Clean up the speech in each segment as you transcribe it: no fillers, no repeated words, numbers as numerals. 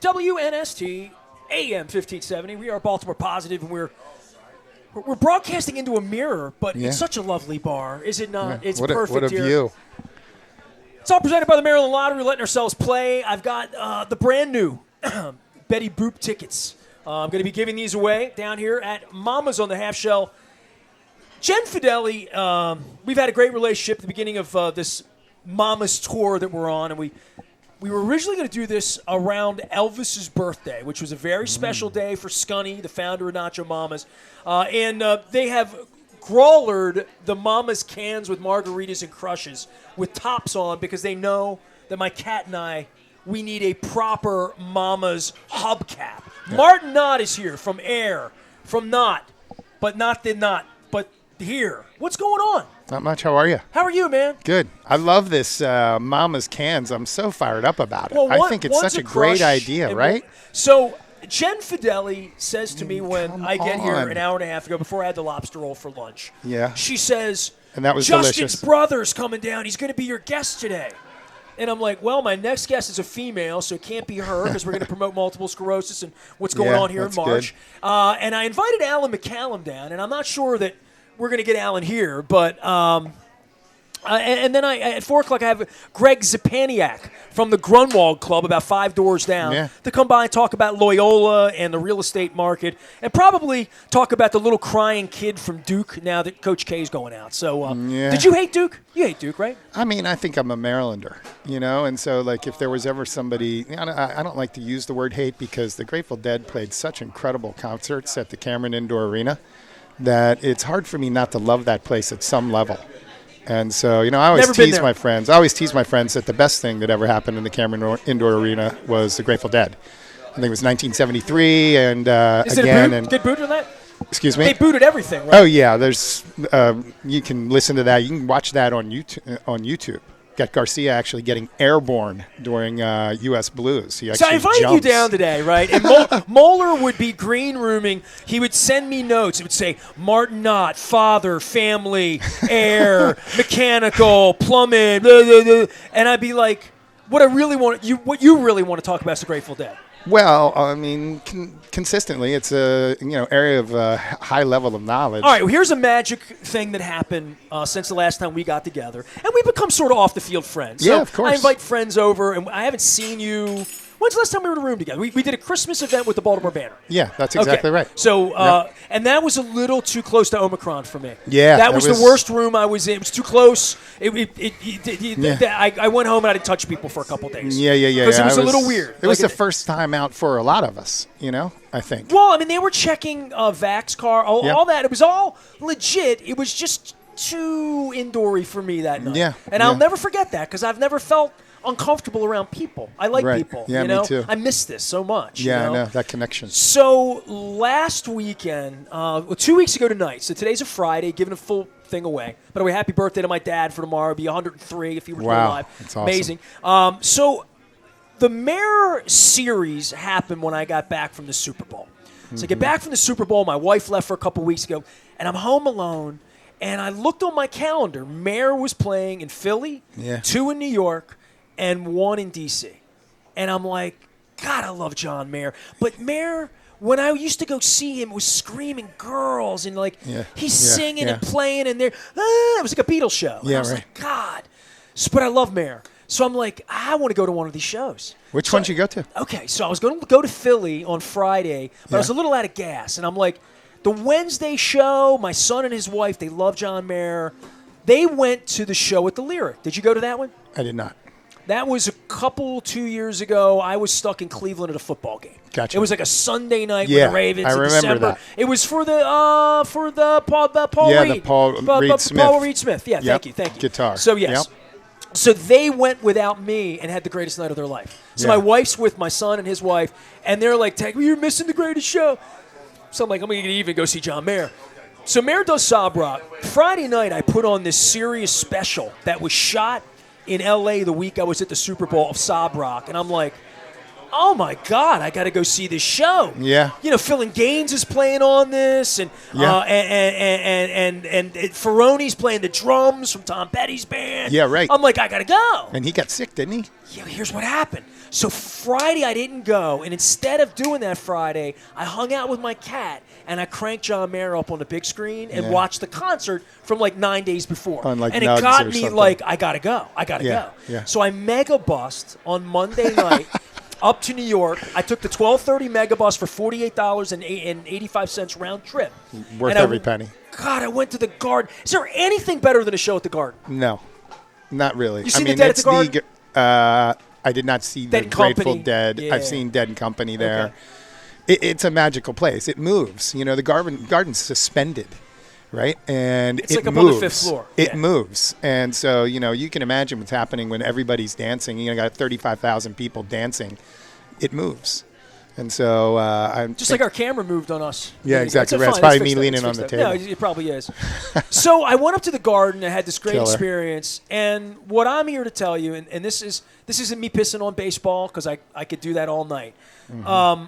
WNST AM 1570. We are Baltimore Positive, and we're broadcasting into a mirror, but it's such a lovely bar, is it not? Yeah. It's what perfect what a here. view. It's all presented by the Maryland Lottery. Letting ourselves play. I've got the brand new Betty Boop tickets. I'm going to be giving these away down here at Mama's on the Half Shell. Jen Fideli, we've had a great relationship at the beginning of this Mama's tour that we're on, and we were originally going to do this around Elvis's birthday, which was a very special day for Scunny, the founder of Nacho Mamas. And they have grawlered the Mama's cans with margaritas and crushes with tops on because they know that my cat and I, we need a proper Mama's hubcap. Yeah. Martin Knott is here from A.I.R, from Knott, but not the Knott, but here. What's going on? Not much. How are you? How are you, man? Good. I love this Mama's cans. I'm so fired up about it. Well, I think it's such a great idea, right? So Jen Fideli says to me when I get here an hour and a half ago, before I had the lobster roll for lunch. Yeah. She says, and that was Justin's delicious. brother's coming down. He's going to be your guest today. And I'm like, well, my next guest is a female, so it can't be her because we're going to promote multiple sclerosis and what's going on here in March. And I invited Alan McCallum down, and I'm not sure that we're going to get Alan here, but and then at 4 o'clock I have Greg Zapaniak from the Grunwald Club about 5 doors down to come by and talk about Loyola and the real estate market and probably talk about the little crying kid from Duke now that Coach K is going out. So did you hate Duke? You hate Duke, right? I mean, I think I'm a Marylander, and so like if there was ever somebody, I don't like to use the word hate because the Grateful Dead played such incredible concerts at the Cameron Indoor Arena that it's hard for me not to love that place at some level. And so, I always tease my friends. I always tease my friends that the best thing that ever happened in the Cameron Indoor Arena was the Grateful Dead. I think it was 1973, and Is again, it a boot? Get booted on that? Excuse me. They booted everything, right? Oh yeah, there's. You can listen to that. You can watch that on YouTube. Got Garcia actually getting airborne during U.S. Blues. So I invited you down today, right? And Moeller would be green rooming. He would send me notes. It would say, Martin Knott, father, family, air, mechanical, plumbing, blah, blah, blah. And I'd be like, what you really want to talk about is the Grateful Dead. Well, I mean, consistently, it's a area of high level of knowledge. All right, well, here's a magic thing that happened since the last time we got together, and we've become sort of off the field friends. Yeah, so of course. I invite friends over, and I haven't seen you. When's the last time we were in a room together? We did a Christmas event with the Baltimore Banner. Yeah, that's exactly right. So, and that was a little too close to Omicron for me. Yeah, that was the worst room I was in. It was too close. I went home and I didn't touch people for a couple days. Yeah. Because it was a little weird. It was the first time out for a lot of us, I think. Well, I mean, they were checking Vax car, all that. It was all legit. It was just too indoor-y for me that night. Yeah. And I'll never forget that because I've never felt uncomfortable around people. I like people. Yeah, me too. I miss this so much. Yeah, I know that connection. So last weekend, 2 weeks ago tonight, so today's a Friday, giving a full thing away. By the way, happy birthday to my dad for tomorrow. It'll be 103 if he were still alive. That's awesome. Amazing. So the Mayor series happened when I got back from the Super Bowl. So I get back from the Super Bowl. My wife left for a couple weeks ago, and I'm home alone. And I looked on my calendar. Mayor was playing in Philly, 2 in New York, and 1 in D.C. And I'm like, God, I love John Mayer. But Mayer, when I used to go see him, was screaming girls and he's singing and playing and it was like a Beatles show. And I was like, God. But I love Mayer. So I'm like, I want to go to one of these shows. Which one did you go to? Okay, so I was going to go to Philly on Friday, but I was a little out of gas. And I'm like, the Wednesday show, my son and his wife, they love John Mayer. They went to the show at the Lyric. Did you go to that one? I did not. That was 2 years ago. I was stuck in Cleveland at a football game. Gotcha. It was like a Sunday night with the Ravens. I remember December. that. It was for the Paul Reed. the Paul Reed Smith. Paul Reed Smith. Yeah, thank you. Guitar. So yes. Yep. So they went without me and had the greatest night of their life. So my wife's with my son and his wife, and they're like, "You're missing the greatest show." So I'm like, I'm going to even go see John Mayer. So Mayer does Sob Rock. Friday night, I put on this serious special that was shot in L.A. the week I was at the Super Bowl of Sob Rock. And I'm like, oh my God, I got to go see this show. Yeah. Phil and Gaines is playing on this, and and Ferrone's playing the drums from Tom Petty's band. Yeah, right. I'm like, I got to go. And he got sick, didn't he? Yeah, here's what happened. So Friday I didn't go, and instead of doing that Friday, I hung out with my cat, and I cranked John Mayer up on the big screen and watched the concert from like 9 days before. On, like, and it Nugs got or me something. like, I got to go. I got to go. Yeah. So I mega bussed on Monday night up to New York. I took the 12:30 mega bus for $48.85 round trip. Worth every penny. God, I went to the Garden. Is there anything better than a show at the Garden? No, not really. You seen the Dead at the Garden? I did not see Dead the and Company. Grateful Dead. Yeah. I've seen Dead and Company there. Okay. It's a magical place. It moves. The garden's suspended, right? And It's it like up moves. on the 5th floor. It Yeah. moves. And so, you can imagine what's happening when everybody's dancing. Got 35,000 people dancing. It moves. And so I'm Just like our camera moved on us. Yeah, exactly right. fine. It's probably Let's me fix that. leaning Let's on fix the that. table. No, it probably is. So I went up to the Garden. I had this great Killer. experience. And what I'm here to tell you, and this isn't me pissing on baseball because I could do that all night. Mm-hmm.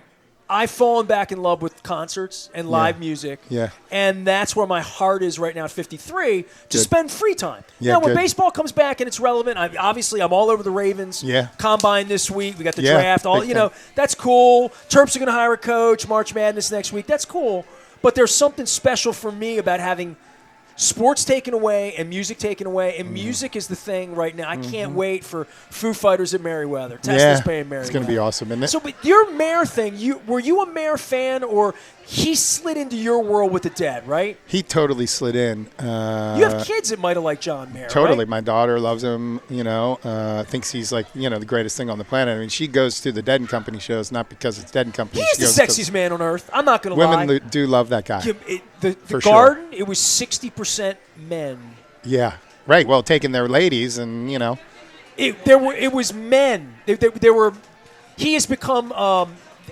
I've fallen back in love with concerts and live music. Yeah. And that's where my heart is right now at 53, to Good. spend free time. Yeah, Now, when good. baseball comes back and it's relevant, obviously I'm all over the Ravens. Yeah. Combine this week. We got the Yeah, draft. big time. That's cool. Terps are going to hire a coach. March Madness next week. That's cool. But there's something special for me about having sports taken away and music taken away, and music is the thing right now. I can't wait for Foo Fighters at Merriweather. Tesla's playing Merriweather. It's going to be awesome, isn't it? So, but your Mayer thing, were you a Mayer fan, or he slid into your world with the Dead, right? He totally slid in. You have kids that might have liked John Mayer, Totally. right? My daughter loves him, thinks he's like, the greatest thing on the planet. I mean, she goes to the Dead and Company shows not because it's Dead and Company. He's She the goes sexiest man on earth. I'm not going to lie. Women do love that guy. The For sure. Garden, it was 60% men. Yeah. Right. Well, taking their ladies and, It was men. There were. He has become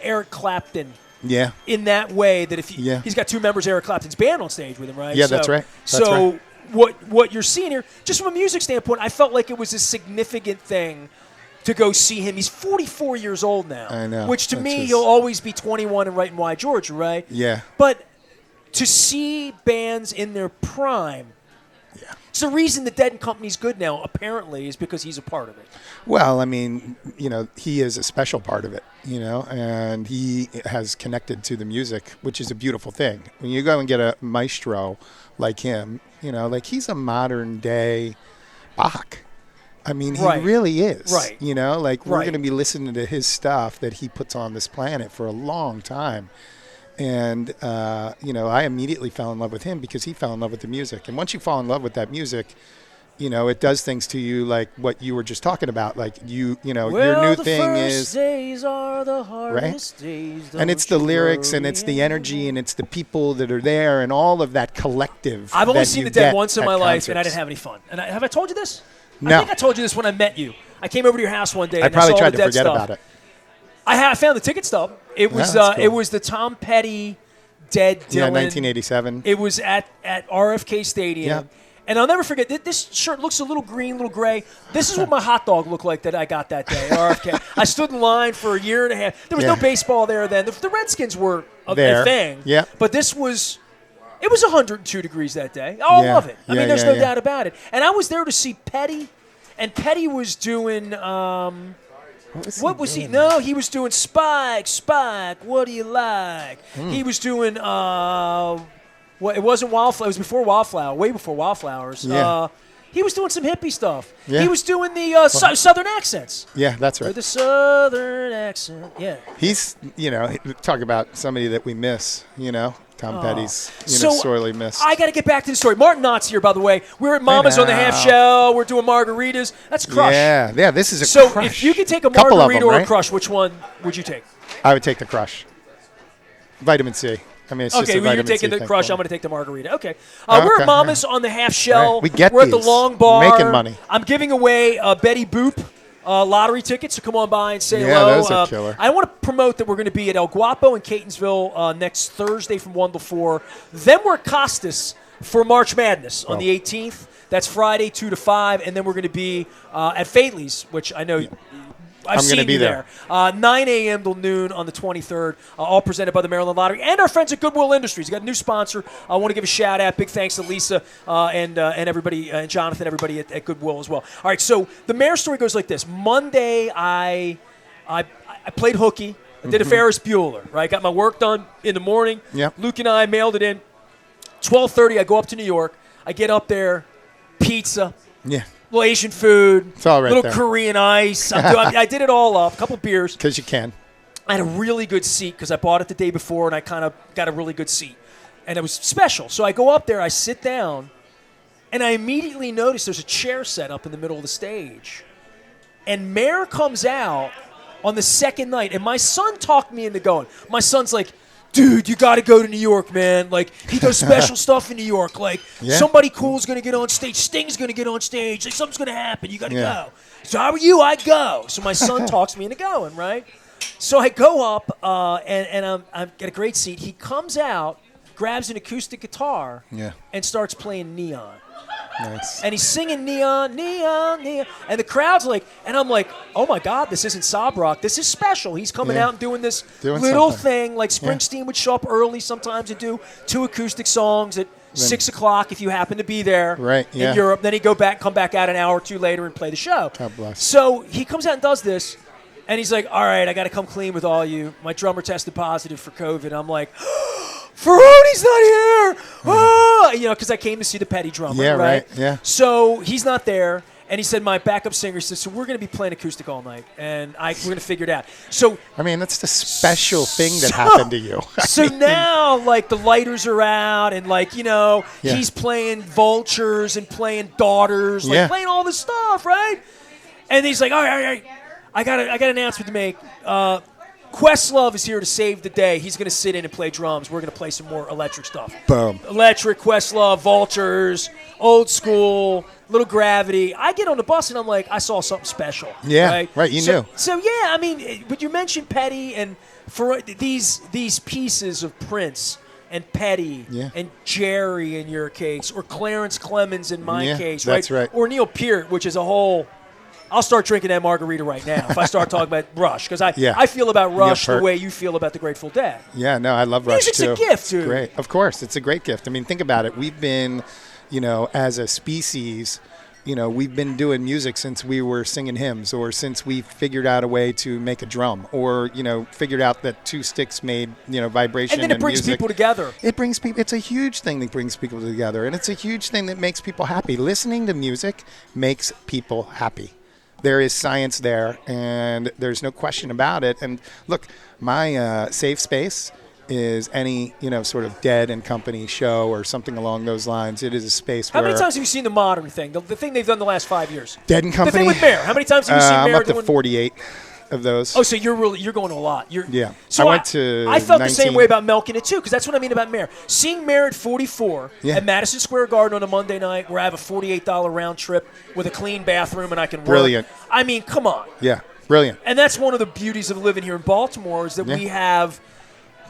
Eric Clapton. Yeah. In that way that if he's got two members of Eric Clapton's band on stage with him, right? Yeah, that's right. That's so right. what you're seeing here, just from a music standpoint, I felt like it was a significant thing to go see him. He's 44 years old now. I know. Which to That's me, just- he'll always be 21 and writing Why Georgia, right? Yeah. But to see bands in their prime, it's the reason the Dead and Company's good now, apparently, is because he's a part of it. Well, I mean, he is a special part of it, and he has connected to the music, which is a beautiful thing. When you go and get a maestro like him, he's a modern day Bach. I mean, he Right. really is. Right. We're Right. going to be listening to his stuff that he puts on this planet for a long time. And, I immediately fell in love with him because he fell in love with the music. And once you fall in love with that music, it does things to you like what you were just talking about. Like, your new thing is. The days are the hardest days. And it's the lyrics and it's the energy and it's the people that are there and all of that collective. I've only that seen you the Dead get once in at my life, and I concerts. didn't have any fun. And have I told you this? No. I think I told you this when I met you. I came over to your house one day. I and probably saw all tried the to Dead forget stuff. about it. I found the ticket stub. It was that's cool. it was the Tom Petty Dead Dylan. Yeah, 1987. It was at RFK Stadium. Yeah. And I'll never forget, this shirt looks a little green, a little gray. This is what my hot dog looked like that I got that day at RFK. I stood in line for a year and a half. There was no baseball there then. The Redskins were a thing. Yeah. But it was 102 degrees that day. Oh, I love it. I mean, there's no doubt about it. And I was there to see Petty, and Petty was doing what was he? No, he was doing Spike, what do you like? He was doing it wasn't Wildflower. It was before Wildflower, way before Wildflowers. Yeah. He was doing some hippie stuff. Yeah. He was doing the Southern accents. Yeah, that's Or right. the Southern accent. Yeah. He's, talk about somebody that we miss, Tom Petty's, So, sorely missed. I got to get back to the story. Martin Knott's here, by the way. We're at Mama's on the half shell. We're doing margaritas. That's Crush. Yeah, this is a So Crush. if you could take a Couple of margarita them, or a right? Crush, which one would you take? I would take the Crush. Vitamin C. I mean, it's just Okay, a well, you're vitamin C taking the thing Crush. for I'm me. going to take the margarita. Okay. We're Okay, at Mama's on the half shell. Right. We get We're at the these. Long Bar. Making money. I'm giving away Betty Boop lottery tickets, so come on by and say Yeah, hello. those are killer. I want to promote that we're going to be at El Guapo in Catonsville next Thursday from 1 to 4. Then we're at Costas for March Madness on the 18th. That's Friday, 2 to 5. And then we're going to be at Fateley's, which I know I've I'm going to seen be you there. 9 a.m. till noon on the 23rd, all presented by the Maryland Lottery and our friends at Goodwill Industries. We got a new sponsor. I want to give a shout out. Big thanks to Lisa and everybody, and Jonathan, everybody at Goodwill as well. All right, so the mayor story goes like this. Monday, I played hooky. I did a Ferris Bueller, right? Got my work done in the morning. Yep. Luke and I mailed it in. 12:30, I go up to New York. I get up there, pizza. Yeah. Little Asian food, It's all right little there. Korean ice. I did it all up, a couple beers. Because you can. I had a really good seat because I bought it the day before, and I kind of got a really good seat. And it was special. So I go up there, I sit down, and I immediately notice there's a chair set up in the middle of the stage. And Mayor comes out on the second night, and my son talked me into going. My son's like, dude, you got to go to New York, man. Like, he does special stuff in New York. Like, somebody cool's going to get on stage. Sting's going to get on stage. Like, something's going to happen. You got to go. So how are you? I go. So my son talks me into going, right? So I go up, and I've got a great seat. He comes out, grabs an acoustic guitar, and starts playing Neon. Nice. And he's singing Neon, Neon, Neon. And the crowd's like, and I'm like, oh my God, this isn't sob rock. This is special. He's coming out and doing this little thing. Like Springsteen would show up early sometimes and do 2 acoustic songs at 6 o'clock if you happen to be there in Europe. Then he'd come back out an hour or two later and play the show. God bless. So he comes out and does this. And he's like, all right, I got to come clean with all you. My drummer tested positive for COVID. I'm like, Ferroni's not here. Oh! You know, because I came to see the Petty drummer, right? Yeah. So he's not there. And he said, my backup singer said, so we're going to be playing acoustic all night. And we're going to figure it out. So I mean, that's the special thing that happened to you. So now, like, the lighters are out. And, like, you know, he's playing Vultures and playing Daughters. Like, playing all this stuff, right? And he's like, all right. I got an announcement to make. Questlove is here to save the day. He's going to sit in and play drums. We're going to play some more electric stuff. Boom. Electric, Questlove, Vultures, old school, little Gravity. I get on the bus and I'm like, I saw something special. Yeah, right. You knew. So yeah, I mean, but you mentioned Petty and for these pieces of Prince and Petty and Jerry in your case, or Clarence Clemens in my case, right? That's right. Or Neil Peart, which is a whole. I'll start drinking that margarita right now if I start talking about Rush, because I feel about Rush the way you feel about the Grateful Dead. Yeah, no, I love Rush Music's too. a gift, dude. It's great. Of course, it's a great gift. I mean, think about it. We've been, you know, as a species, you know, we've been doing music since we were singing hymns, or since we figured out a way to make a drum, or, you know, figured out that 2 sticks made, you know, vibration. And then it brings music. people together. It brings people. It's a huge thing that brings people together, and it's a huge thing that makes people happy. Listening to music makes people happy. There is science there, and there's no question about it. And look, my safe space is any, you know, sort of Dead and Company show or something along those lines. It is a space where... How many times have you seen the modern thing, the thing they've done the last 5 years? Dead and Company? The thing with Mayor. How many times have you seen Mayor I'm up to doing... 48 of those. Oh, so you're going to a lot. So I went to I felt 19. the same way about milking it, too, because that's what I mean about Mayor. Seeing Mayor at 44 at Madison Square Garden on a Monday night where I have a $48 round trip with a clean bathroom and I can work. Brilliant. I mean, come on. Yeah, brilliant. And that's one of the beauties of living here in Baltimore is that we have...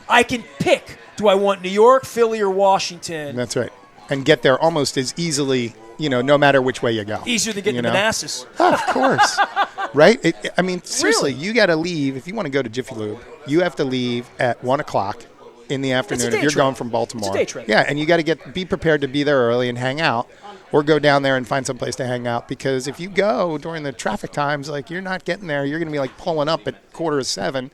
I can pick, do I want New York, Philly, or Washington? That's right. And get there almost as easily, you know, no matter which way you go. Easier than getting to Manassas. Oh, of course. Right? I mean, seriously, you got to leave. If you want to go to Jiffy Lube, you have to leave at 1 o'clock in the afternoon if you're going from Baltimore. It's a day trip. Yeah, and you got to be prepared to be there early and hang out, or go down there and find some place to hang out, because if you go during the traffic times, like, you're not getting there. You're going to be like pulling up at 6:45,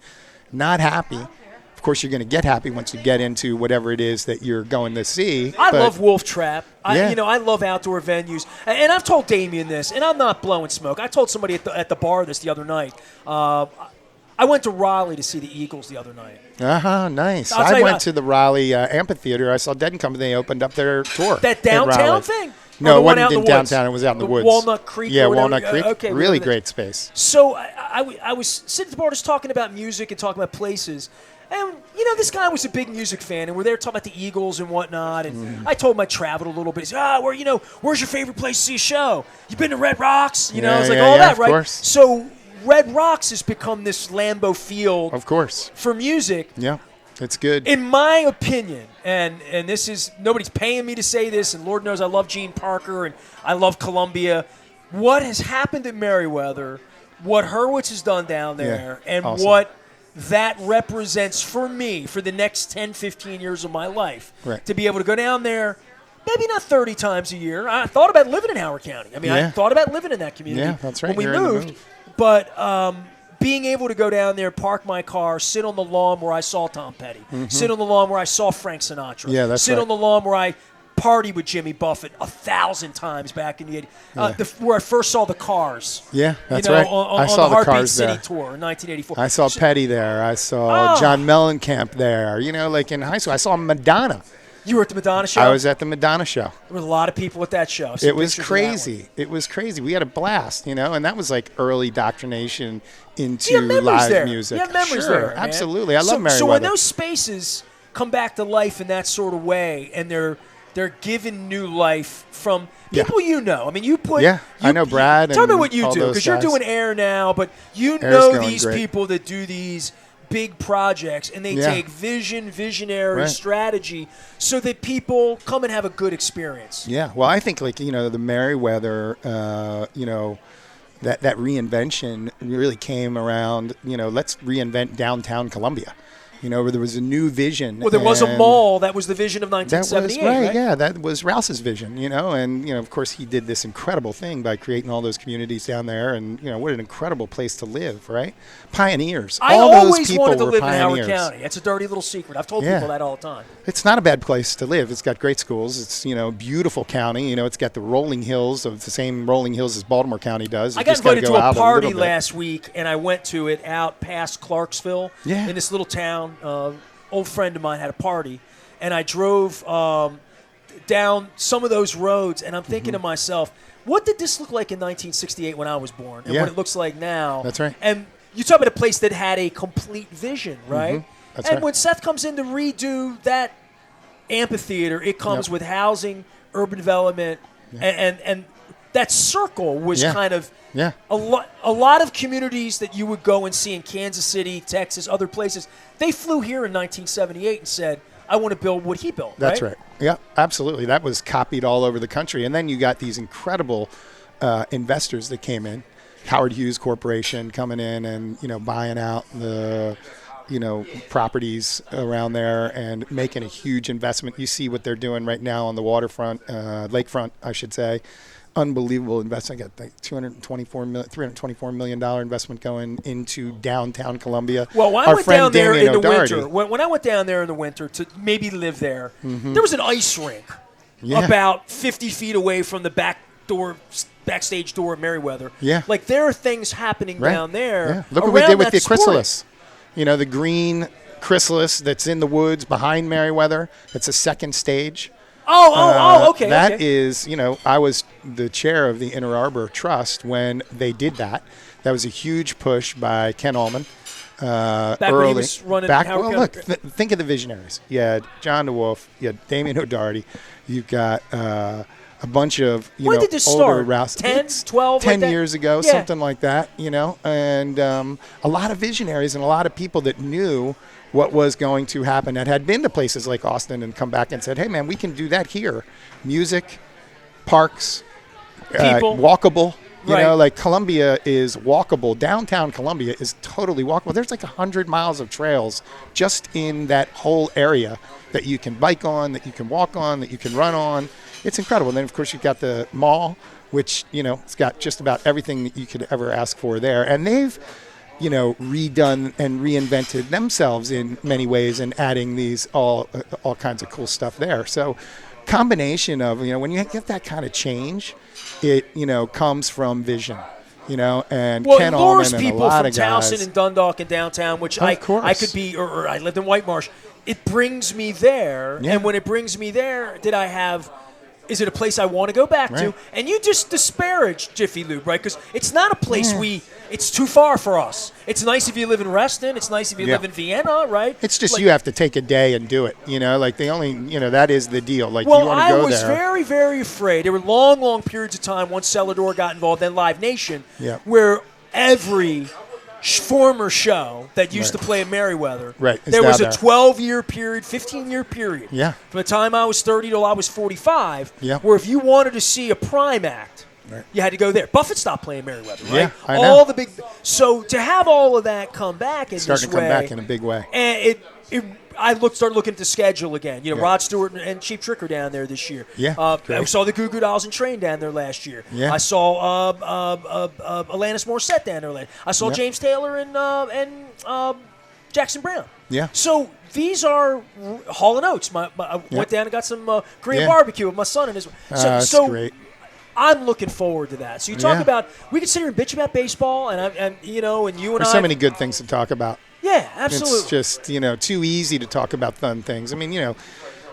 not happy. Of course, you're going to get happy once you get into whatever it is that you're going to see. I love Wolf Trap. I love outdoor venues. And I've told Damien this, and I'm not blowing smoke. I told somebody at the bar this the other night. I went to Raleigh to see the Eagles the other night. Nice. I went to the Raleigh amphitheater. I saw Dead and Company. They opened up their tour. That downtown thing? No, it wasn't in downtown. It was out in the woods. Walnut Creek. Yeah, or Walnut Creek. Okay, really great space. So I was sitting at the bar just talking about music and talking about places. And, you know, this guy was a big music fan, and we're there talking about the Eagles and whatnot. And I told him I traveled a little bit. He said, where's your favorite place to see a show? You been to Red Rocks? You know, it's like all that, right? Of course. So Red Rocks has become this Lambeau Field. Of course. For music. Yeah, it's good. In my opinion, and this is, nobody's paying me to say this, and Lord knows I love Gene Parker and I love Columbia. What has happened at Merriweather what Hurwitz has done down there and awesome. what that represents for me for the next 10, 15 years of my life. Right. To be able to go down there, maybe not 30 times a year. I thought about living in Howard County. I mean, I thought about living in that community Yeah, that's right. when we You're in the moved. move. But being able to go down there, park my car, sit on the lawn where I saw Tom Petty, sit on the lawn where I saw Frank Sinatra, Yeah, that's sit right. on the lawn where I partied with Jimmy Buffett 1,000 times back in the 80s, where I first saw the Cars. Yeah, that's you know, right. On I saw the the Heartbeat Cars City there. tour in 1984. I saw Petty there. I saw John Mellencamp there. You know, like in high school, I saw Madonna. You were at the Madonna show? I was at the Madonna show. There were a lot of people at that show. I've seen It was pictures of that one. crazy. It was crazy. We had a blast, you know, and that was like early indoctrination into You have memories live there. music. You have memories sure, there, man. absolutely. I love Merriweather. So when those spaces come back to life in that sort of way, and they're given new life from people you know. I mean, you put. Yeah, I know Brad Tell me and what you all do, those because you're guys. doing AIR now, but you AIR's know going these great. people that do these big projects, and they take visionary Right. strategy, so that people come and have a good experience. Yeah, well, I think like, you know, the Merriweather, you know, that reinvention really came around, you know, let's reinvent downtown Columbia. You know, where there was a new vision. Well, there was a and mall that was the vision of That was 1978, right? yeah. That was Rouse's vision, you know, and you know, of course, he did this incredible thing by creating all those communities down there, and you know, what an incredible place to live, right? Pioneers. I all those always people wanted to were live in pioneers. Howard County. It's a dirty little secret. I've told Yeah. people that all the time. It's not a bad place to live. It's got great schools. It's, you know, beautiful county. You know, it's got the rolling hills of the same rolling hills as Baltimore County does. I You got just gotta invited go to a out party little bit. last week, and I went to it out past Clarksville Yeah. in this little town. Old friend of mine had a party, and I drove down some of those roads, and I'm thinking to myself, what did this look like in 1968 when I was born, and Yeah. what it looks like now? That's right. And you talk about a place that had a complete vision, right? That's and right. when Seth comes in to redo that amphitheater, it comes with housing, urban development, and that circle was kind of Yeah. a lot of communities that you would go and see in Kansas City, Texas, other places. They flew here in 1978 and said, "I want to build what he built." That's right. Yeah, absolutely. That was copied all over the country. And then you got these incredible investors that came in. Howard Hughes Corporation coming in and, you know, buying out the, you know, properties around there and making a huge investment. You see what they're doing right now on the waterfront, lakefront, I should say. Unbelievable investment. I got like $324 million investment going into downtown Columbia. Well, when I Our went friend down there Damien in the O'Doherty. winter, when I went down there in the winter to maybe live there, there was an ice rink Yeah. about 50 feet away from the backstage door at Merriweather. Yeah. Like there are things happening Right. down there. Yeah. Look what we around did with that the sport. chrysalis. You know, the green chrysalis that's in the woods behind Merriweather. It's a second stage. Okay. That okay. is, you know, I was the chair of the Inner Arbor Trust when they did that. That was a huge push by Ken Allman. Back early. when he was running Howard Well, County. look, think of the visionaries. You had John DeWolf. You had Damien O'Doherty. You got a bunch of, When did this start? Rouse. 10, It's 12, 10 like that? years ago, Yeah. something like that, you know, and a lot of visionaries and a lot of people that knew what was going to happen that had been to places like Austin and come back and said, hey, man, we can do that here. Music, parks, People. walkable. You Right. know, like Columbia is walkable. Downtown Columbia is totally walkable. There's like 100 miles of trails just in that whole area that you can bike on, that you can walk on, that you can run on. It's incredible. And then, of course, you've got the mall, which, you know, it's got just about everything that you could ever ask for there. And they've, you know, redone and reinvented themselves in many ways and adding these all kinds of cool stuff there. So combination of, you know, when you get that kind of change, it, you know, comes from vision, you know, and Well, Ken it lures Allman and a people lot from of guys. Towson and Dundalk and downtown, which I could be, or I lived in White Marsh. It brings me there, Yeah. and when it brings me there, is it a place I want to go back to? Right. And you just disparage Jiffy Lube, right? Because it's not a place it's too far for us. It's nice if you live in Reston. It's nice if you live in Vienna, right? It's just like, you have to take a day and do it, you know, like the only, you know, that is the deal. Like well, you want to I go was there. very, very afraid. There were long, long periods of time once Celador got involved, then Live Nation, Yeah. where every former show that used to play in Merriweather, is there was down a there. 12-year period, 15-year period, Yeah. from the time I was 30 till I was 45, Yeah. where if you wanted to see a prime act, you had to go there. Buffett stopped playing Merriweather, right? Yeah, I know. All the big. So to have all of that come back in Starting this to come way, back in a big way. and I started looking at the schedule again. Yeah. Rod Stewart and Cheap Trick are down there this year. Yeah, I saw the Goo Goo Dolls and Train down there last year. Yeah. I saw Alanis Morissette down there. I saw James Taylor and Jackson Brown. Yeah. So these are Hall & Oates. I went down and got some Korean barbecue with my son and his. That's great. I'm looking forward to that. So you talk about, we can sit here and bitch about baseball, and you and There's I. so many good things to talk about. Yeah, absolutely. It's just, too easy to talk about fun things. I mean,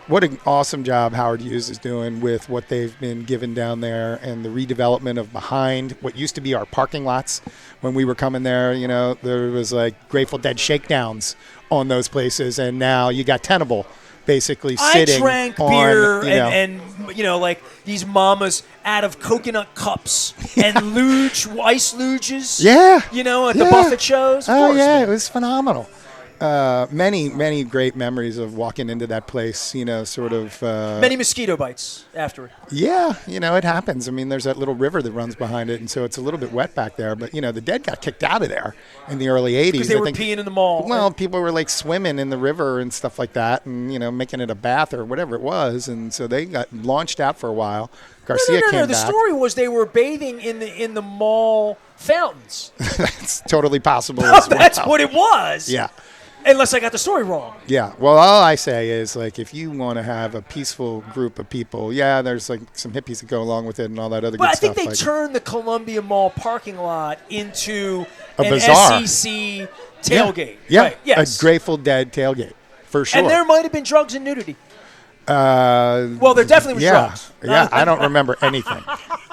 what an awesome job Howard Hughes is doing with what they've been given down there and the redevelopment of behind what used to be our parking lots. When we were coming there, there was like Grateful Dead shakedowns on those places, and now you got Tenable basically sitting I drank on, beer and like these mamas out of coconut cups and luge, ice luges. Yeah. At the Buffett shows. Of course, yeah, man. it was phenomenal. Many great memories of walking into that place, many mosquito bites afterward. Yeah, it happens. I mean, there's that little river that runs behind it, and so it's a little bit wet back there. But, the Dead got kicked out of there in the early 80s. Because they were peeing in the mall. Well, people were, like, swimming in the river and stuff like that and, making it a bath or whatever it was. And so they got launched out for a while. Garcia came The back. story was they were bathing in the mall fountains. That's totally possible as well. That's what it was. Yeah. Unless I got the story wrong. Yeah. Well, all I say is, like, if you want to have a peaceful group of people, there's, like, some hippies that go along with it and all that other good But I stuff. think they turned the Columbia Mall parking lot into A an bazaar. SEC tailgate. Yeah. Right. Yes. A Grateful Dead tailgate, for sure. And there might have been drugs and nudity. Well, there definitely was drugs. Yeah, I don't remember anything.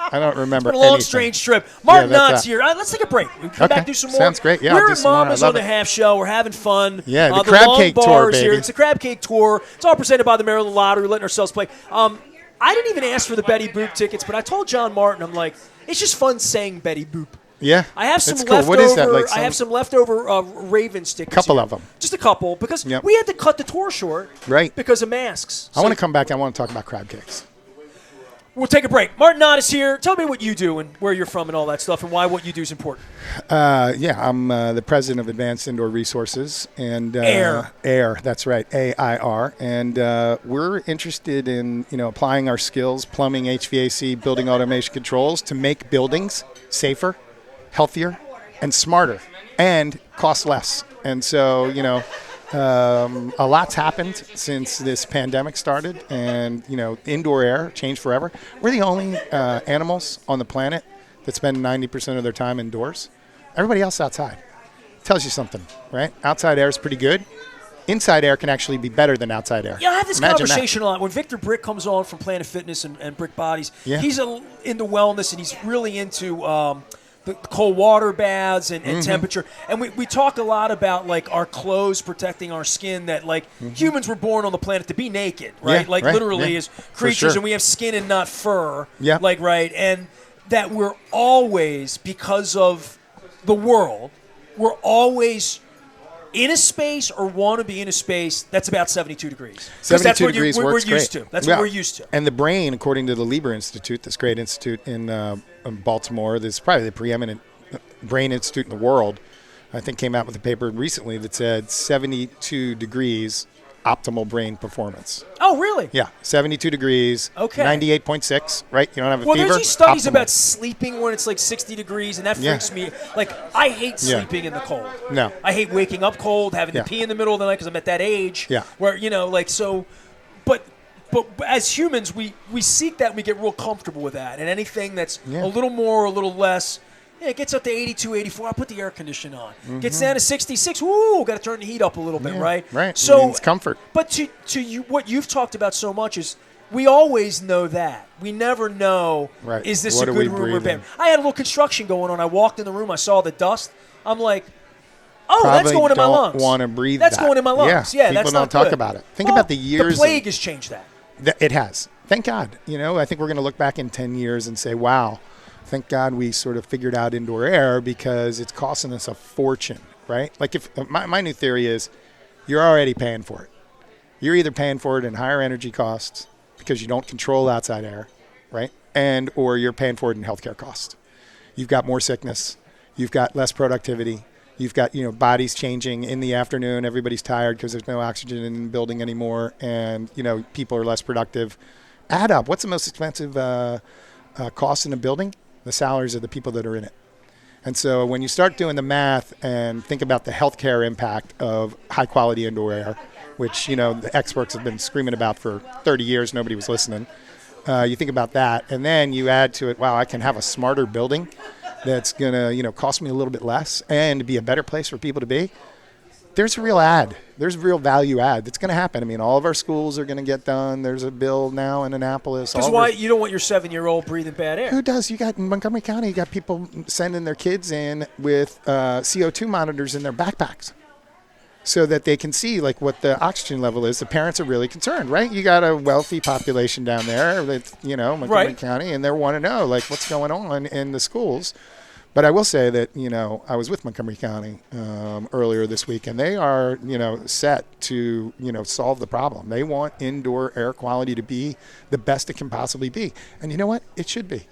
I don't remember It's been a long, anything. strange trip. Martin that's Knott's here. Let's take a break. We come back, do some more. Sounds great. Yeah, we're I'll do at some more. I Mama's love on the it. half shell. We're having fun. Yeah, the the crab long cake tour, bars here. baby. It's a crab cake tour. It's all presented by the Maryland Lottery. We're letting ourselves play. I didn't even ask for the Betty Boop tickets, but I told John Martin, I'm like, it's just fun saying Betty Boop. Yeah, I have some it's cool. leftover. What is that? Like I have some leftover Raven stickers. Couple here. of them. Just a couple, because we had to cut the tour short. Right. Because of masks. I want to come back. I want to talk about crab cakes. We'll take a break. Martin Knott is here. Tell me what you do and where you're from and all that stuff, and why what you do is important. I'm the president of Advanced Indoor Resources and A.I.R. A.I.R. That's right, A.I.R. And we're interested in applying our skills, plumbing, HVAC, building automation controls, to make buildings safer, healthier, and smarter, and cost less. And so a lot's happened since this pandemic started, and indoor air changed forever. We're the only animals on the planet that spend 90% of their time indoors. Everybody else outside. Tells you something, right? Outside air is pretty good. Inside air can actually be better than outside air. Yeah, I have this Imagine conversation a lot. When Victor Brick comes on from Planet Fitness and Brick Bodies, Yeah. he's into wellness, and he's really into the cold water baths and temperature. And we talk a lot about, like, our clothes protecting our skin, that, like, humans were born on the planet to be naked, right? Yeah, like, right, literally yeah. as For creatures, sure. and we have skin and not fur. Yeah. Like, right? And that we're always, because of the world, we're always in a space or want to be in a space that's about 72 degrees. 72 that's what degrees we're works used great. to. That's Yeah. what we're used to. And the brain, according to the Lieber Institute, this great institute in Baltimore, this is probably the preeminent brain institute in the world, I think came out with a paper recently that said 72 degrees optimal brain performance. Oh, really? Yeah, 72 degrees, Okay. 98.6, right? You don't have a Well, fever. there's these studies optimal. about sleeping when it's like 60 degrees, and that Yeah. freaks me. Like, I hate Yeah. sleeping in the cold. No. I hate waking up cold, having Yeah. to pee in the middle of the night because I'm at that age. Yeah. Where, like, so, but as humans, we seek that and we get real comfortable with that. And anything that's Yeah. a little more or a little less, it gets up to 82, 84. I'll put the air conditioner on. Gets down to 66. Woo, got to turn the heat up a little bit, Yeah, right? right. So It's comfort. But to you, what you've talked about so much is we always know that. We never know, Right. is this What a are good we room or breathing? bad? I had a little construction going on. I walked in the room. I saw the dust. I'm like, oh, Probably that's going in my don't lungs. want to breathe That's that. going in my lungs. Yeah, Yeah, people that's don't not talk good. about it. Think Well, about the years. The plague has changed that. It has. Thank God. I think we're going to look back in 10 years and say, wow, thank God we sort of figured out indoor air, because it's costing us a fortune, right? Like, if my new theory is you're already paying for it. You're either paying for it in higher energy costs because you don't control outside air, right? and or you're paying for it in healthcare costs. You've got more sickness. You've got less productivity. You've got, bodies changing in the afternoon. Everybody's tired because there's no oxygen in the building anymore, and, people are less productive. Add up. What's the most expensive cost in a building? The salaries of the people that are in it. And so when you start doing the math and think about the healthcare impact of high-quality indoor air, which, the experts have been screaming about for 30 years, nobody was listening. You think about that, and then you add to it, wow, I can have a smarter building that's going to, cost me a little bit less and be a better place for people to be. There's a real add. There's a real value add that's going to happen. I mean, all of our schools are going to get done. There's a bill now in Annapolis. Because why you don't want your 7-year-old breathing bad air? Who does? You got in Montgomery County, you got people sending their kids in with CO2 monitors in their backpacks so that they can see like what the oxygen level is. The parents are really concerned, right? You got a wealthy population down there that, Montgomery County, and they want to know like what's going on in the schools. But I will say that, I was with Montgomery County earlier this week, and they are, set to, solve the problem. They want indoor air quality to be the best it can possibly be. And you know what? It should be.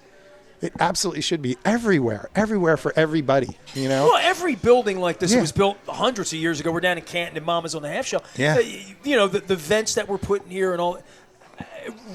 It absolutely should be everywhere for everybody, Well, every building like this was built hundreds of years ago. We're down in Canton and Mama's on the Half Shell. Yeah. The vents that we're putting here and all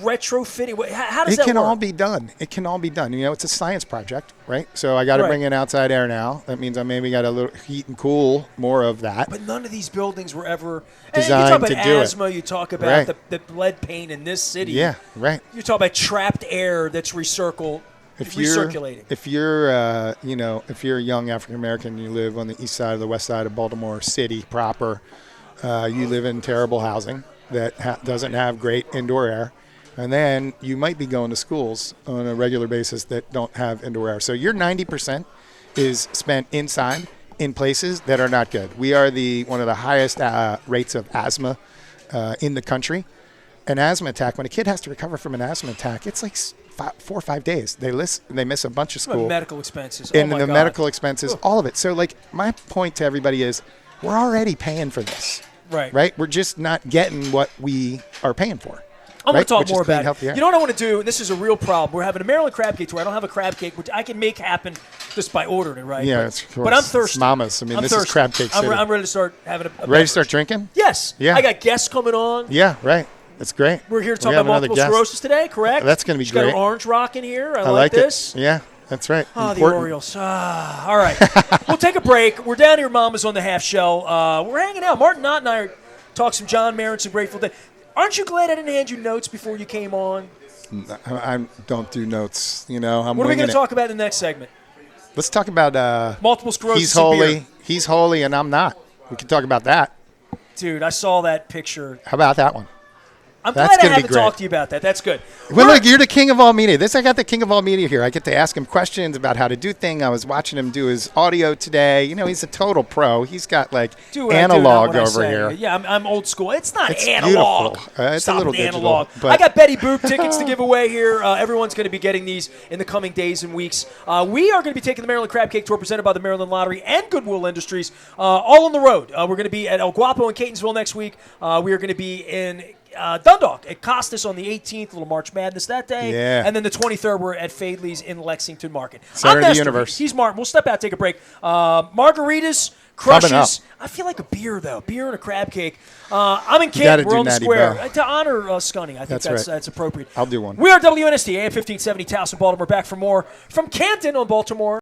retrofitting. How does that work? It can all be done. It can all be done. It's a science project, right? So I got to bring in outside air now. That means I maybe got a little heat and cool more of that. But none of these buildings were ever designed to do asthma, it. You talk about the lead paint in this city. Yeah, right. You talk about trapped air that's recirculating. If you're a young African American, you live on the east side of the west side of Baltimore City proper, you live in terrible housing that doesn't have great indoor air, and then you might be going to schools on a regular basis that don't have indoor air. So your 90% is spent inside in places that are not good. We are one of the highest rates of asthma in the country. An asthma attack, when a kid has to recover from an asthma attack, it's like 4 or 5 days. They miss a bunch of school. Medical expenses. And the medical expenses, all of it. So, my point to everybody is we're already paying for this. Right? We're just not getting what we are paying for. I'm going to talk more about it. Air. You know what I want to do? And this is a real problem. We're having a Maryland crab cake tour. I don't have a crab cake, which I can make happen just by ordering it, right? Yeah, but I'm thirsty. It's Mama's. I mean, this is crab cake city. I'm ready to start having a ready to start drinking? Yes. Yeah. I got guests coming on. Yeah, right. That's great. We're here to talk about multiple sclerosis today, correct? That's going to be She's great. Got an orange rock in here. I like this. It. Yeah, that's right. Oh, the Orioles. All right. We'll take a break. We're down here at Mama's on the Half Shell. We're hanging out. Martin Knott and I talk some John Mayer and some Grateful Dead. Aren't you glad I didn't hand you notes before you came on? I don't do notes. What are we going to talk about in the next segment? Let's talk about multiple sclerosis. He's holy. He's holy, and I'm not. We can talk about that. Dude, I saw that picture. How about that one? I'm glad I had to talk to you about that. That's good. Well, look, you're the king of all media. I got the king of all media here. I get to ask him questions about how to do things. I was watching him do his audio today. He's a total pro. He's got analog over here. Yeah, I'm old school. It's not analog. It's a little analog. Digital, I got Betty Boop tickets to give away here. Everyone's going to be getting these in the coming days and weeks. We are going to be taking the Maryland Crab Cake Tour presented by the Maryland Lottery and Goodwill Industries all on the road. We're going to be at El Guapo in Catonsville next week. We are going to be in Dundalk at Costas on the 18th, little March Madness that day. Yeah. And then the 23rd, we're at Fadley's in Lexington Market. Center I'm of the universe. He's Martin. We'll step out, take a break. Margaritas, crushes. I feel like a beer, though. Beer and a crab cake. I'm in Canton. We're on the square. To honor Scunny, I think that's appropriate. I'll do one. We are WNST, AM 1570, Towson, Baltimore. Back for more from Canton on Baltimore.